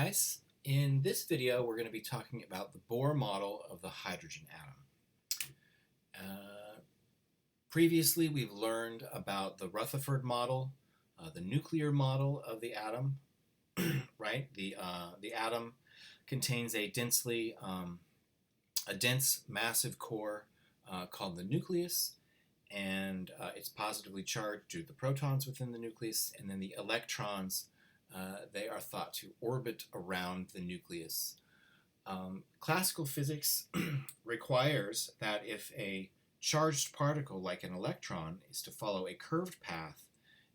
guys. In this video we're going to be talking about the Bohr model of the hydrogen atom. Previously we've learned about the Rutherford model, the nuclear model of the atom, right? The atom contains a dense massive core called the nucleus, and it's positively charged due to the protons within the nucleus, and then the electrons, they are thought to orbit around the nucleus. Classical physics requires that if a charged particle like an electron is to follow a curved path,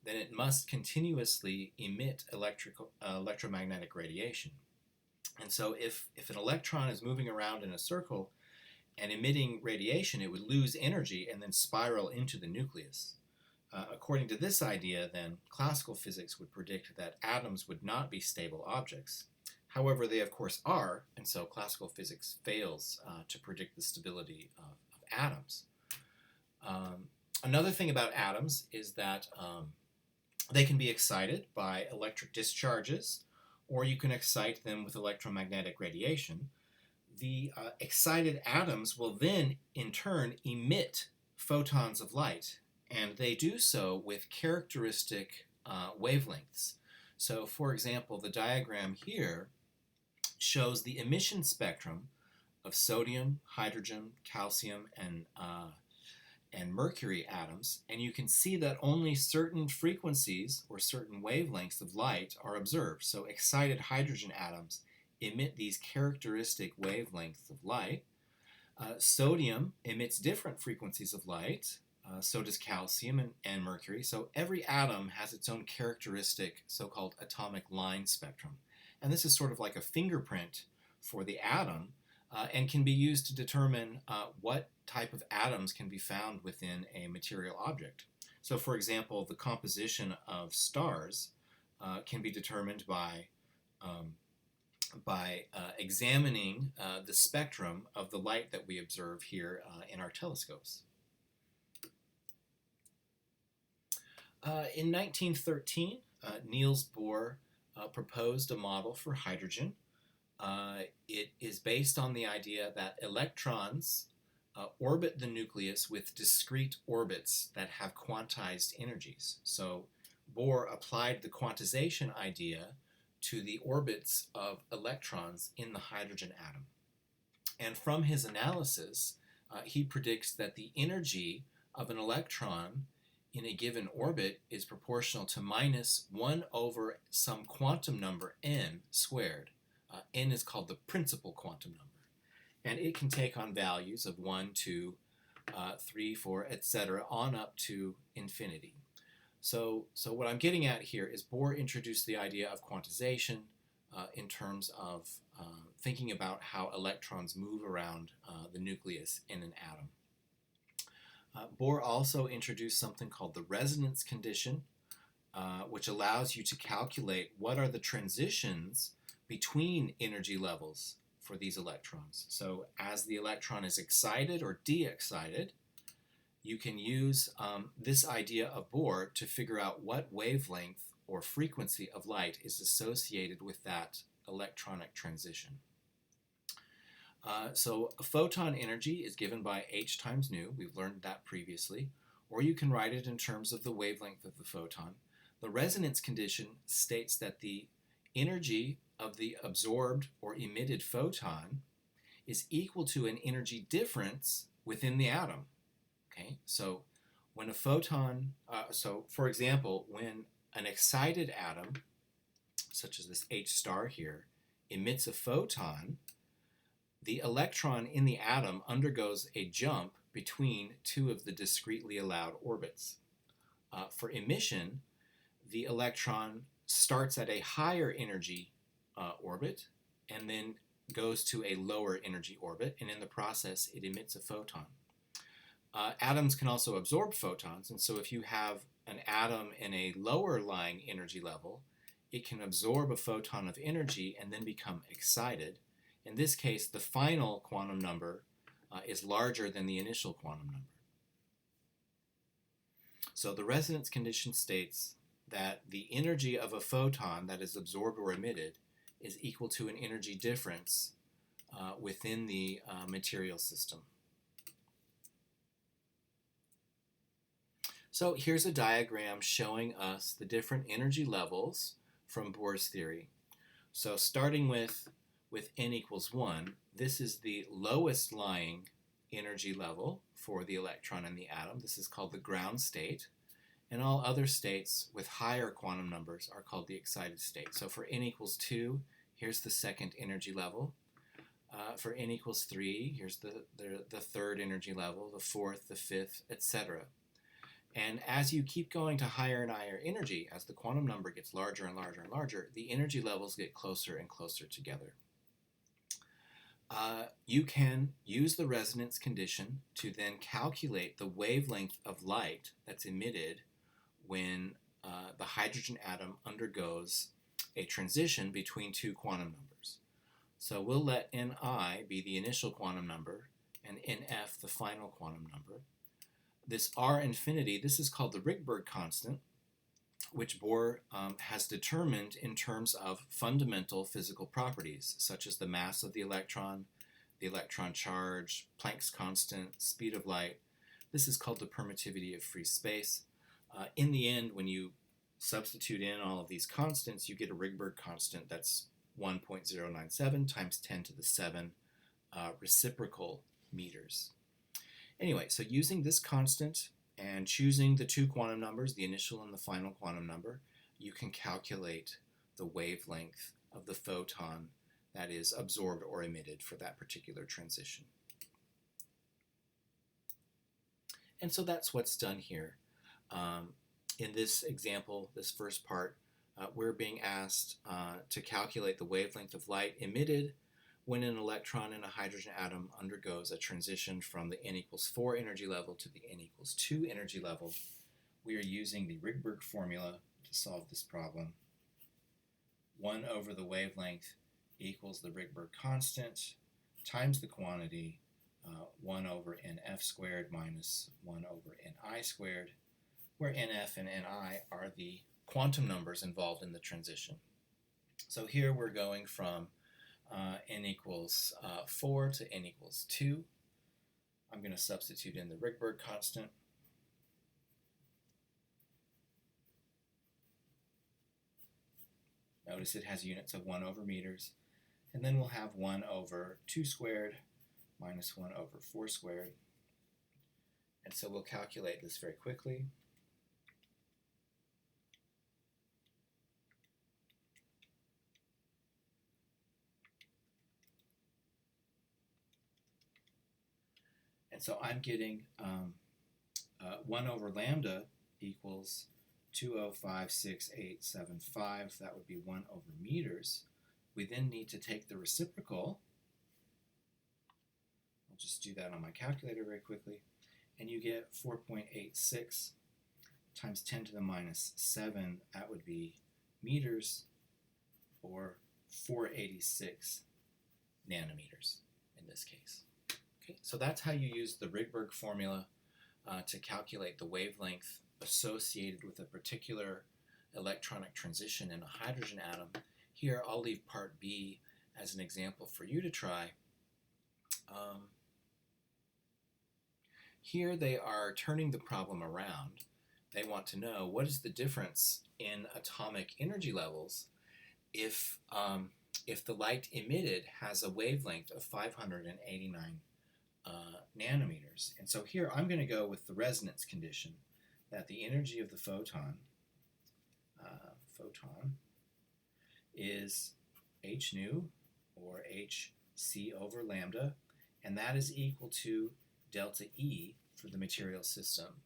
then it must continuously emit electromagnetic radiation. And so if an electron is moving around in a circle and emitting radiation, it would lose energy and then spiral into the nucleus. According to this idea, then, classical physics would predict that atoms would not be stable objects. However, they of course are, and so classical physics fails to predict the stability of atoms. Another thing about atoms is that they can be excited by electric discharges, or you can excite them with electromagnetic radiation. The excited atoms will then, in turn, emit photons of light, and they do so with characteristic wavelengths. So, for example, the diagram here shows the emission spectrum of sodium, hydrogen, calcium, and mercury atoms, and you can see that only certain frequencies or certain wavelengths of light are observed. So excited hydrogen atoms emit these characteristic wavelengths of light. Sodium emits different frequencies of light, so does calcium and mercury. So every atom has its own characteristic so-called atomic line spectrum. And this is sort of like a fingerprint for the atom, and can be used to determine what type of atoms can be found within a material object. So for example, the composition of stars can be determined by examining the spectrum of the light that we observe here in our telescopes. In 1913, Niels Bohr proposed a model for hydrogen. It is based on the idea that electrons orbit the nucleus with discrete orbits that have quantized energies. So Bohr applied the quantization idea to the orbits of electrons in the hydrogen atom. And from his analysis, he predicts that the energy of an electron in a given orbit is proportional to minus 1 over some quantum number n squared. N is called the principal quantum number. And it can take on values of 1, 2, 3, 4, etc. on up to infinity. So what I'm getting at here is Bohr introduced the idea of quantization in terms of thinking about how electrons move around the nucleus in an atom. Bohr also introduced something called the resonance condition, which allows you to calculate what are the transitions between energy levels for these electrons. So as the electron is excited or de-excited, you can use this idea of Bohr to figure out what wavelength or frequency of light is associated with that electronic transition. So a photon energy is given by h times nu. We've learned that previously. Or you can write it in terms of the wavelength of the photon. The resonance condition states that the energy of the absorbed or emitted photon is equal to an energy difference within the atom. Okay, so when a photon, so for example, when an excited atom, such as this H star here, emits a photon, the electron in the atom undergoes a jump between two of the discretely allowed orbits. For emission, the electron starts at a higher energy orbit and then goes to a lower energy orbit, and in the process it emits a photon. Atoms can also absorb photons, and so if you have an atom in a lower lying energy level, it can absorb a photon of energy and then become excited. In this case, the final quantum number is larger than the initial quantum number. So the resonance condition states that the energy of a photon that is absorbed or emitted is equal to an energy difference within the material system. So here's a diagram showing us the different energy levels from Bohr's theory. So starting with n equals 1, this is the lowest lying energy level for the electron in the atom. This is called the ground state. And all other states with higher quantum numbers are called the excited state. So for n equals 2, here's the second energy level. For n equals 3, here's the third energy level, the fourth, the fifth, etc. And as you keep going to higher and higher energy, as the quantum number gets larger and larger and larger, the energy levels get closer and closer together. You can use the resonance condition to then calculate the wavelength of light that's emitted when the hydrogen atom undergoes a transition between two quantum numbers. So we'll let Ni be the initial quantum number and Nf the final quantum number. This R infinity, this is called the Rydberg constant, which Bohr has determined in terms of fundamental physical properties, such as the mass of the electron charge, Planck's constant, speed of light. This is called the permittivity of free space. In the end, when you substitute in all of these constants, you get a Rydberg constant that's 1.097 times 10 to the 7 reciprocal meters. Anyway, so using this constant and choosing the two quantum numbers, the initial and the final quantum number, you can calculate the wavelength of the photon that is absorbed or emitted for that particular transition. And so that's what's done here. In this example, this first part, we're being asked to calculate the wavelength of light emitted when an electron in a hydrogen atom undergoes a transition from the n equals 4 energy level to the n equals 2 energy level. We are using the Rydberg formula to solve this problem. 1 over the wavelength equals the Rydberg constant times the quantity 1 over Nf squared minus 1 over Ni squared, where Nf and Ni are the quantum numbers involved in the transition. So here we're going from n equals 4 to n equals 2. I'm going to substitute in the Rydberg constant. Notice it has units of 1 over meters. And then we'll have 1 over 2 squared minus 1 over 4 squared. And so we'll calculate this very quickly. And so I'm getting 1 over lambda equals 2056875. That would be 1 over meters. We then need to take the reciprocal. I'll just do that on my calculator very quickly. And you get 4.86 times 10 to the minus 7. That would be meters, or 486 nanometers in this case. Okay, so that's how you use the Rydberg formula to calculate the wavelength associated with a particular electronic transition in a hydrogen atom. Here I'll leave part B as an example for you to try. Here they are turning the problem around. They want to know what is the difference in atomic energy levels if the light emitted has a wavelength of 589 nanometers. And so here I'm going to go with the resonance condition that the energy of the photon is h nu, or hc over lambda, and that is equal to delta E for the material system.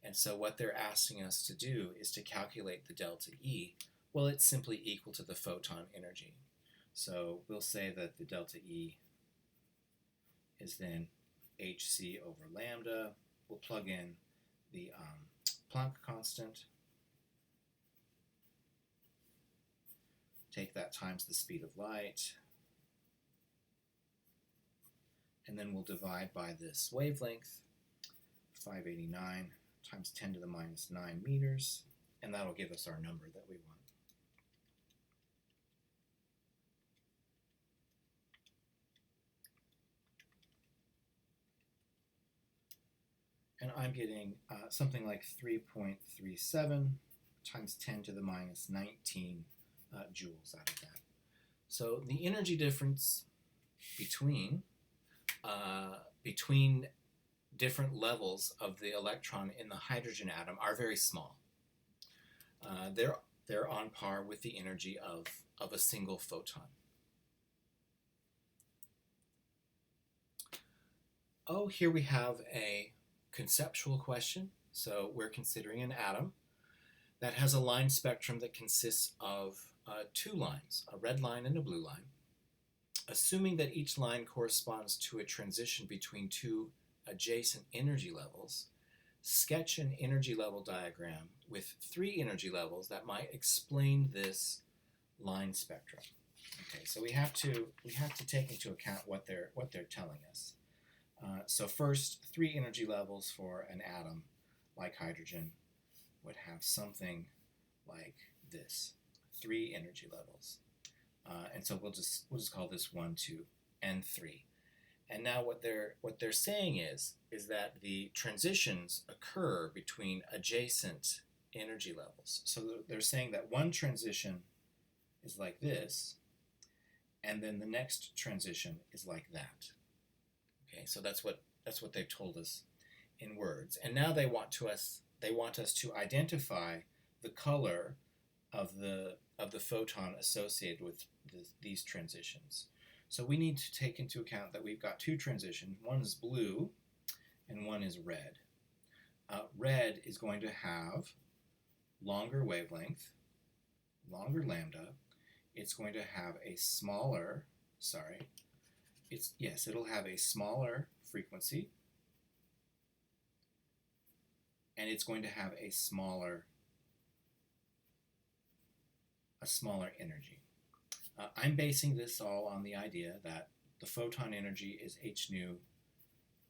And so what they're asking us to do is to calculate the delta E. Well, it's simply equal to the photon energy. So we'll say that the delta E is then hc over lambda. We'll plug in the Planck constant, take that times the speed of light, and then we'll divide by this wavelength, 589 times 10 to the minus 9 meters, and that'll give us our number that we want. and I'm getting something like 3.37 times 10 to the minus 19 joules out of that. So the energy difference between different levels of the electron in the hydrogen atom are very small. They're on par with the energy of a single photon. Oh, here we have a conceptual question. So we're considering an atom that has a line spectrum that consists of two lines, a red line and a blue line. Assuming that each line corresponds to a transition between two adjacent energy levels, sketch an energy level diagram with three energy levels that might explain this line spectrum. Okay, so we have to take into account what they're telling us. So first, three energy levels for an atom like hydrogen would have something like this, three energy levels. And so we'll just call this 1, 2, and 3. And now what they're saying is that the transitions occur between adjacent energy levels. So they're saying that one transition is like this, and then the next transition is like that. Okay, so that's what they've told us in words. And now they want us to identify the color of the photon associated with these transitions. So we need to take into account that we've got two transitions. One is blue and one is red. Red is going to have longer wavelength, longer lambda. It's going to have a smaller, it'll have a smaller frequency, and it's going to have a smaller energy. I'm basing this all on the idea that the photon energy is h nu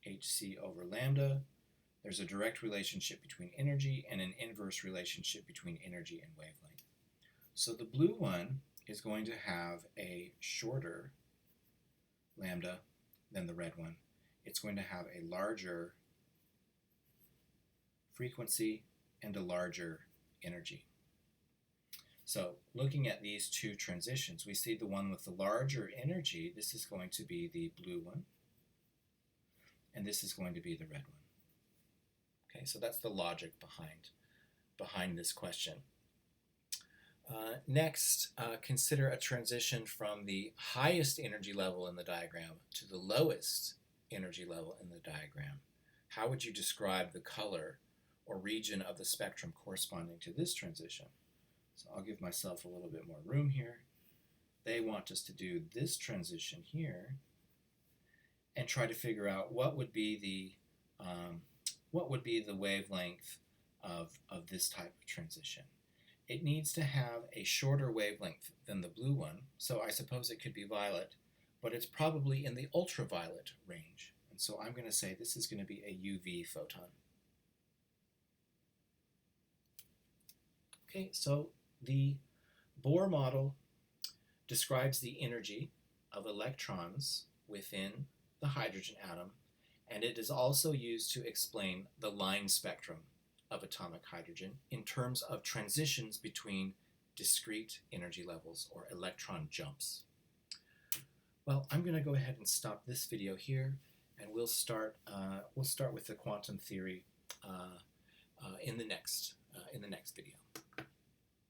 hc over lambda. There's a direct relationship between energy and an inverse relationship between energy and wavelength. So the blue one is going to have a shorter lambda than the red one. It's going to have a larger frequency and a larger energy. So looking at these two transitions, we see the one with the larger energy. This is going to be the blue one, and this is going to be the red one. Okay, so that's the logic behind this question. Next, consider a transition from the highest energy level in the diagram to the lowest energy level in the diagram. How would you describe the color or region of the spectrum corresponding to this transition? So I'll give myself a little bit more room here. They want us to do this transition here and try to figure out what would be the wavelength of this type of transition. It needs to have a shorter wavelength than the blue one, so I suppose it could be violet, but it's probably in the ultraviolet range. And so I'm going to say this is going to be a UV photon. Okay, so the Bohr model describes the energy of electrons within the hydrogen atom, and it is also used to explain the line spectrum of atomic hydrogen in terms of transitions between discrete energy levels or electron jumps. Well, I'm going to go ahead and stop this video here, and we'll start with the quantum theory in the next video.